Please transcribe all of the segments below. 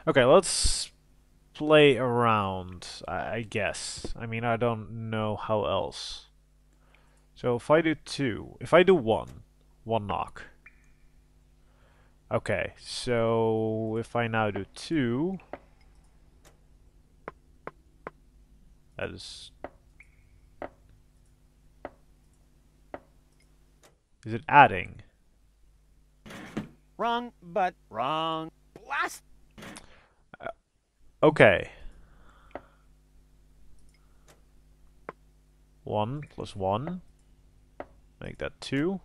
Okay, let's play around, I guess. I mean, I don't know how else. So if I do two, if I do one knock. Okay, so if I now do two, that is it adding? Wrong, but wrong. Blast! Uh, Okay, 1 plus 1, make that 2.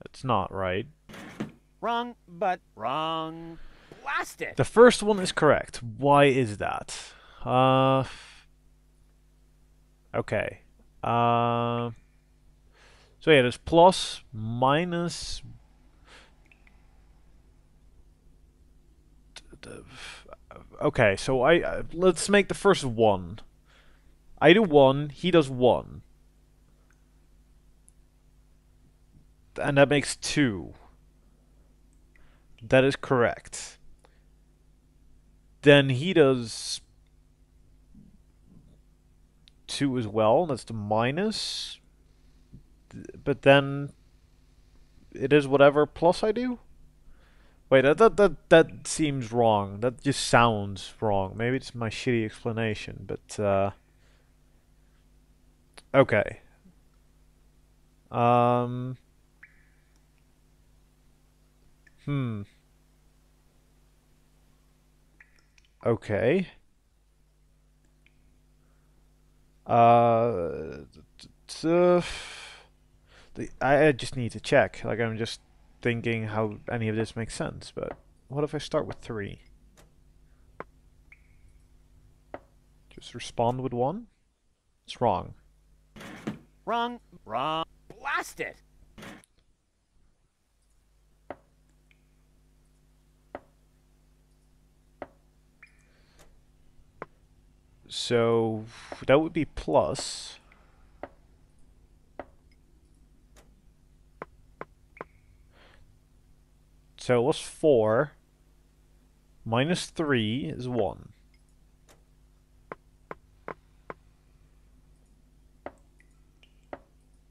That's not right. Wrong, but wrong. Blast it! The first one is correct. Why is that? Uh, okay. Uh, so yeah, there's plus, minus. Okay, so I let's make the first one. I do one, he does one, and that makes two. That is correct. Then he does two as well. That's the minus. But then it is whatever plus I do. Wait, that seems wrong. That just sounds wrong. Maybe it's my shitty explanation, but okay. Um, hmm. Okay. Uh, t- I just need to check. Like I'm just thinking how any of this makes sense. But what if I start with three? Just respond with one? It's wrong. Wrong, wrong. Blast it! So that would be plus. So it was 4. Minus 3 is 1.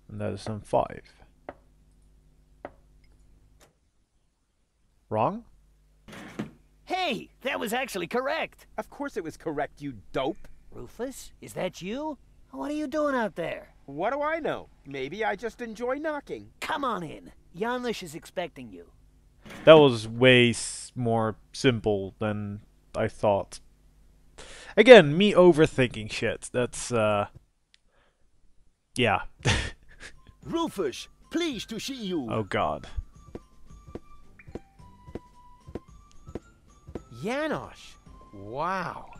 And that is then 5. Wrong? Hey, that was actually correct. Of course it was correct, you dope. Rufus, is that you? What are you doing out there? What do I know? Maybe I just enjoy knocking. Come on in. Janusz is expecting you. That was way more simple than I thought. Again, me overthinking shit. That's, yeah. Rufus, pleased to see you. Oh god. Janosch, wow.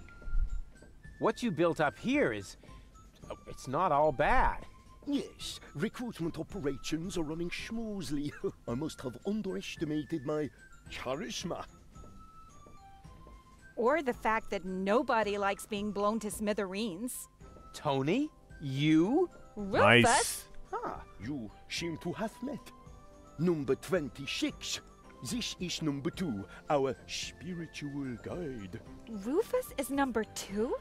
What you built up here is... it's not all bad. Yes, recruitment operations are running smoothly. I must have underestimated my charisma. Or the fact that nobody likes being blown to smithereens. Tony? You? Rufus? Nice. Ah, you seem to have met. Number 26. This is number 2, our spiritual guide. Rufus is number 2?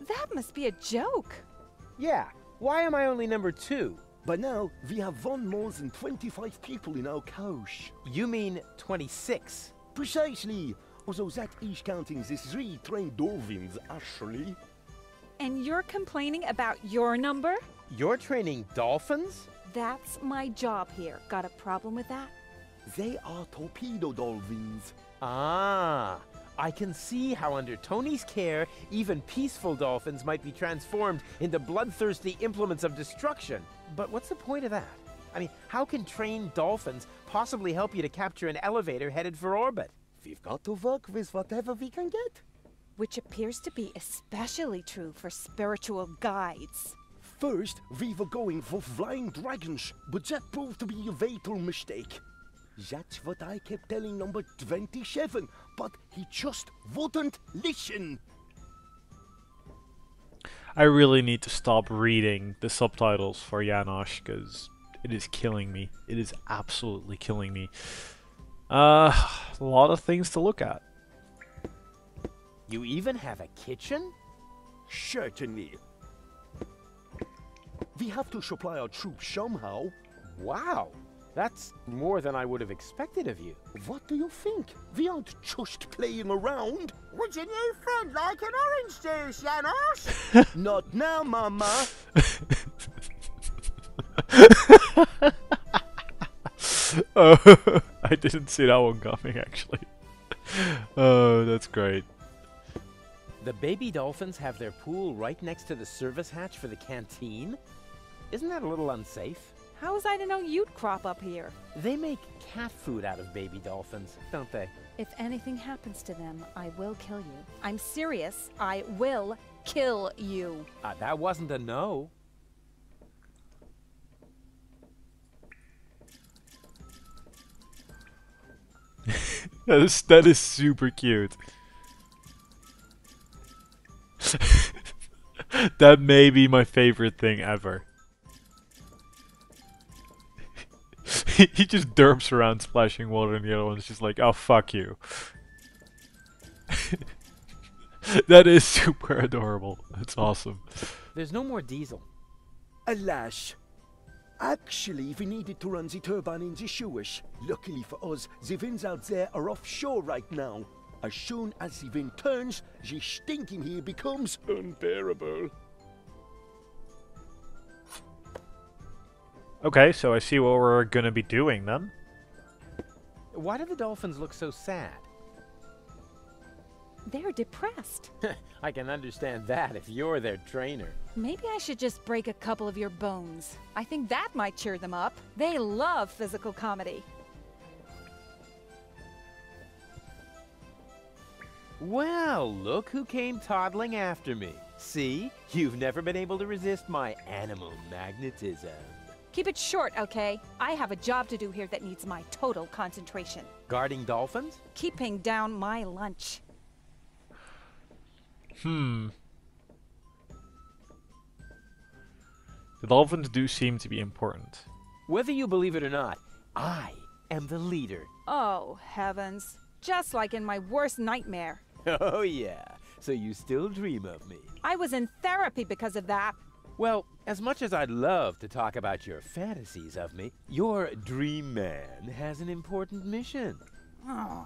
That must be a joke. Yeah. Why am I only number 2? By now, we have won more than 25 people in our coach. You mean 26. Precisely. Although that is counting the 3 trained dolphins, actually. And you're complaining about your number? You're training dolphins? That's my job here. Got a problem with that? They are torpedo dolphins. Ah, I can see how under Tony's care, even peaceful dolphins might be transformed into bloodthirsty implements of destruction. But what's the point of that? I mean, how can trained dolphins possibly help you to capture an elevator headed for orbit? We've got to work with whatever we can get. Which appears to be especially true for spiritual guides. First, we were going for flying dragons, but that proved to be a fatal mistake. That's what I kept telling number 27, but he just wouldn't listen. I really need to stop reading the subtitles for Janosch, because It is killing me. It is absolutely killing me. A lot of things to look at. You even have a kitchen? Certainly. We have to supply our troops somehow. Wow, that's more than I would have expected of you. What do you think? We aren't just playing around. Would your new friend like an orange juice, Janos? Not now, Mama. Oh, I didn't see that one coming, actually. Oh, that's great. The baby dolphins have their pool right next to the service hatch for the canteen? Isn't that a little unsafe? How was I to know you'd crop up here? They make cat food out of baby dolphins, don't they? If anything happens to them, I will kill you. I'm serious. I will kill you. That wasn't a no. That is super cute. That may be my favorite thing ever. He just derps around splashing water and the other one's just like, oh, fuck you. That is super adorable. That's awesome. There's no more diesel. Alas. Actually, we needed to run the turbine in the sewers. Luckily for us, the winds out there are offshore right now. As soon as the wind turns, the stink in here becomes unbearable. Okay, so I see what we're gonna be doing then. Why do the dolphins look so sad? They're depressed. I can understand that if you're their trainer. Maybe I should just break a couple of your bones. I think that might cheer them up. They love physical comedy. Well, look who came toddling after me. See? You've never been able to resist my animal magnetism. Keep it short, okay? I have a job to do here that needs my total concentration. Guarding dolphins? Keeping down my lunch. The dolphins do seem to be important. Whether you believe it or not, I am the leader. Oh, heavens. Just like in my worst nightmare. Oh yeah, so you still dream of me. I was in therapy because of that. Well, as much as I'd love to talk about your fantasies of me, your dream man has an important mission. Oh.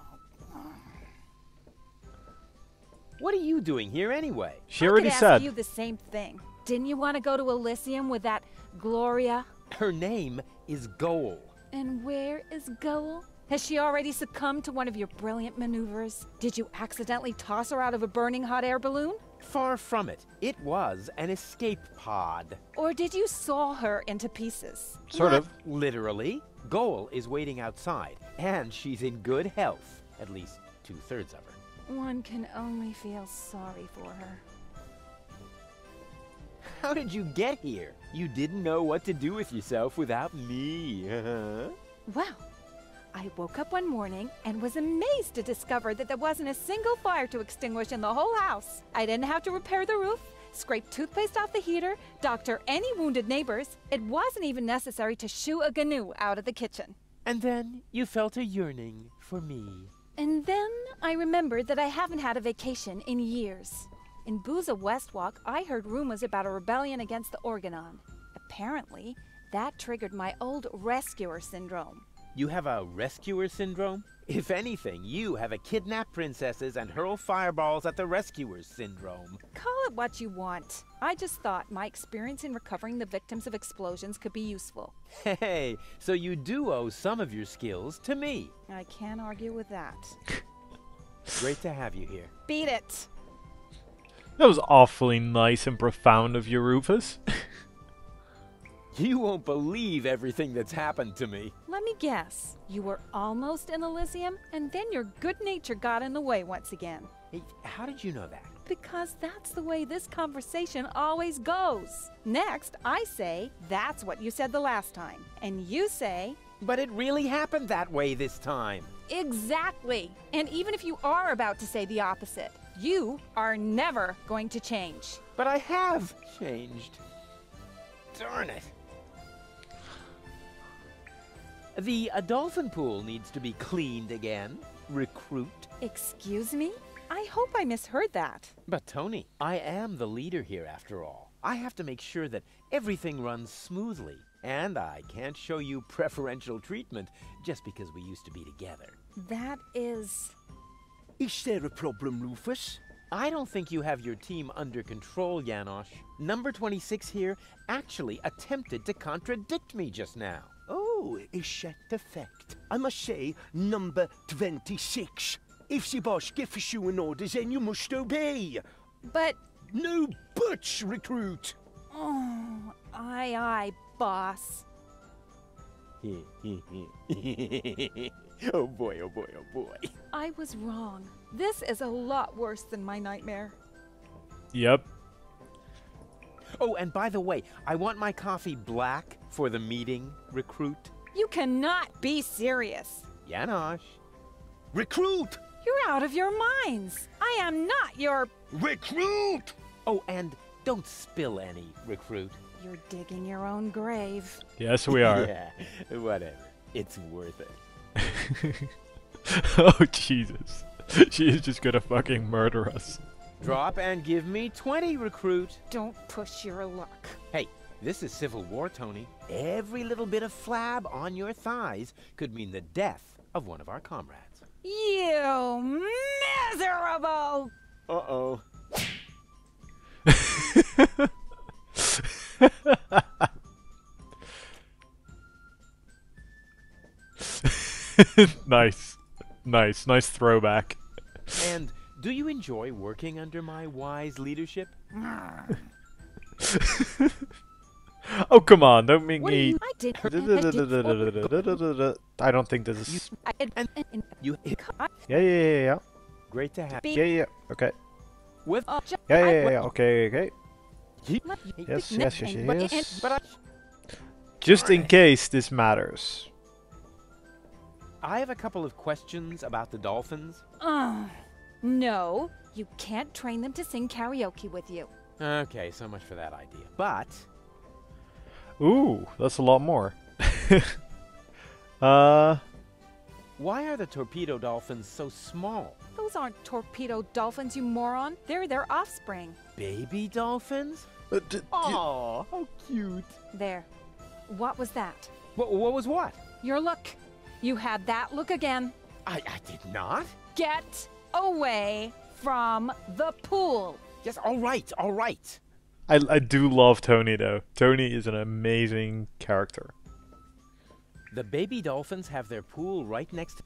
What are you doing here anyway? She already I could said. ask you the same thing. Didn't you want to go to Elysium with that Gloria? Her name is Goal. And where is Goal? Has she already succumbed to one of your brilliant maneuvers? Did you accidentally toss her out of a burning hot air balloon? Far from it. It was an escape pod. Or did you saw her into pieces? Sort of. Not literally. Goal is waiting outside, and she's in good health. At least 2/3 of her. One can only feel sorry for her. How did you get here? You didn't know what to do with yourself without me. Well, I woke up one morning and was amazed to discover that there wasn't a single fire to extinguish in the whole house. I didn't have to repair the roof, scrape toothpaste off the heater, doctor any wounded neighbors. It wasn't even necessary to shoo a gnu out of the kitchen. And then you felt a yearning for me. And then I remembered that I haven't had a vacation in years. In Booza Westwalk, I heard rumors about a rebellion against the Organon. Apparently, that triggered my old rescuer syndrome. You have a rescuer syndrome? If anything, you have a kidnap princesses and hurl fireballs at the rescuers syndrome. Call it what you want. I just thought my experience in recovering the victims of explosions could be useful. Hey, so you do owe some of your skills to me. I can't argue with that. Great to have you here. Beat it! That was awfully nice and profound of you, Rufus. You won't believe everything that's happened to me. Let me guess. You were almost in Elysium, and then your good nature got in the way once again. Hey, how did you know that? Because that's the way this conversation always goes. Next, I say, that's what you said the last time. And you say, But it really happened that way this time. exactly. And even if you are about to say the opposite, you are never going to change. But I have changed. Darn it. The dolphin pool needs to be cleaned again, recruit. Excuse me? I hope I misheard that. But Tony, I am the leader here after all. I have to make sure that everything runs smoothly. And I can't show you preferential treatment just because we used to be together. That is... Is there a problem, Rufus? I don't think you have your team under control, Janosch. Number 26 here actually attempted to contradict me just now. Oh, is that the fact? I must say, number 26. If the boss gives you an order, then you must obey. But... No buts, recruit. Oh, aye, boss. Oh boy, oh boy, oh boy. I was wrong. This is a lot worse than my nightmare. Yep. Oh, and by the way, I want my coffee black for the meeting, recruit. You cannot be serious. Janosch. Recruit! You're out of your minds. I am not your... Recruit! Oh, and don't spill any, recruit. You're digging your own grave. Yes, we are. Yeah, whatever. It's worth it. Oh, Jesus. She is just gonna fucking murder us. Drop and give me 20, recruit. Don't push your luck. Hey, this is Civil War, Tony. Every little bit of flab on your thighs could mean the death of one of our comrades. You miserable... Uh-oh. Nice. Nice throwback. And do you enjoy working under my wise leadership? Oh, come on, don't make What do me... you... I did... I don't think this is... You Yeah. great to have Yeah, okay. with Yeah, okay. Yes. But Just in case this matters. I have a couple of questions about the dolphins. No, you can't train them to sing karaoke with you. Okay, so much for that idea. But Ooh, that's a lot more. why are the torpedo dolphins so small? Those aren't torpedo dolphins, you moron. They're their offspring. Baby dolphins? Oh, how cute. There. What was that? What was what? Your look. You had that look again. I did not. Get away from the pool. Yes, all right. I do love Tony, though. Tony is an amazing character. The baby dolphins have their pool right next to...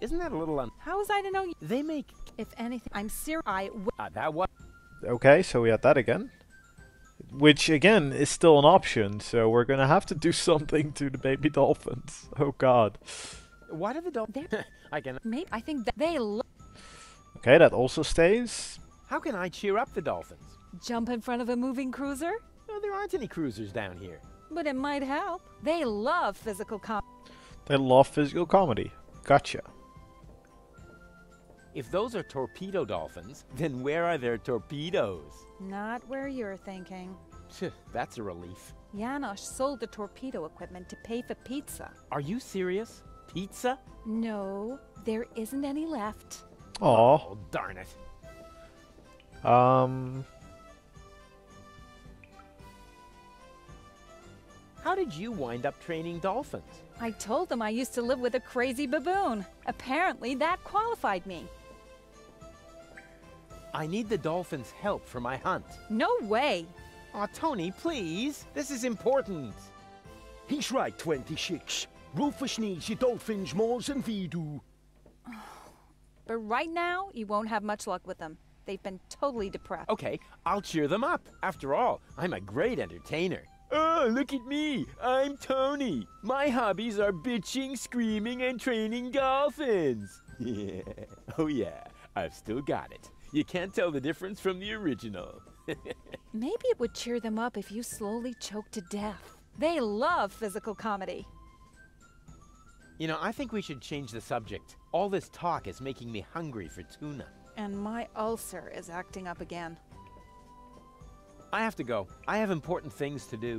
Isn't that a little How was I to know you? They make... If anything, I'm serious. that what? Okay, so we had that again. Which, again, is still an option, so we're gonna have to do something to the baby dolphins. Oh, God. Why do the dolphins... I can... Maybe I think that they Okay, that also stays. How can I cheer up the dolphins? jump in front of a moving cruiser, No, there aren't any cruisers down here. but it might help. They love physical They love physical comedy. Gotcha. If those are torpedo dolphins, then where are their torpedoes? Not where you're thinking. Phew, that's a relief. Janosch sold the torpedo equipment to pay for pizza. Are you serious? Pizza? No, there isn't any left. Aw. Oh, darn it. How did you wind up training dolphins? I told them I used to live with a crazy baboon. Apparently that qualified me. I need the dolphins' help for my hunt. No way. Aw, Tony, please. This is important. He's right, 26. Rufus needs the dolphins more than we do. But right now, you won't have much luck with them. They've been totally depressed. Okay, I'll cheer them up. After all, I'm a great entertainer. Oh, look at me. I'm Tony. My hobbies are bitching, screaming, and training dolphins. Yeah. Oh, yeah. I've still got it. You can't tell the difference from the original. Maybe it would cheer them up if you slowly choke to death. They love physical comedy. You know, I think we should change the subject. All this talk is making me hungry for tuna. And my ulcer is acting up again. I have to go. I have important things to do.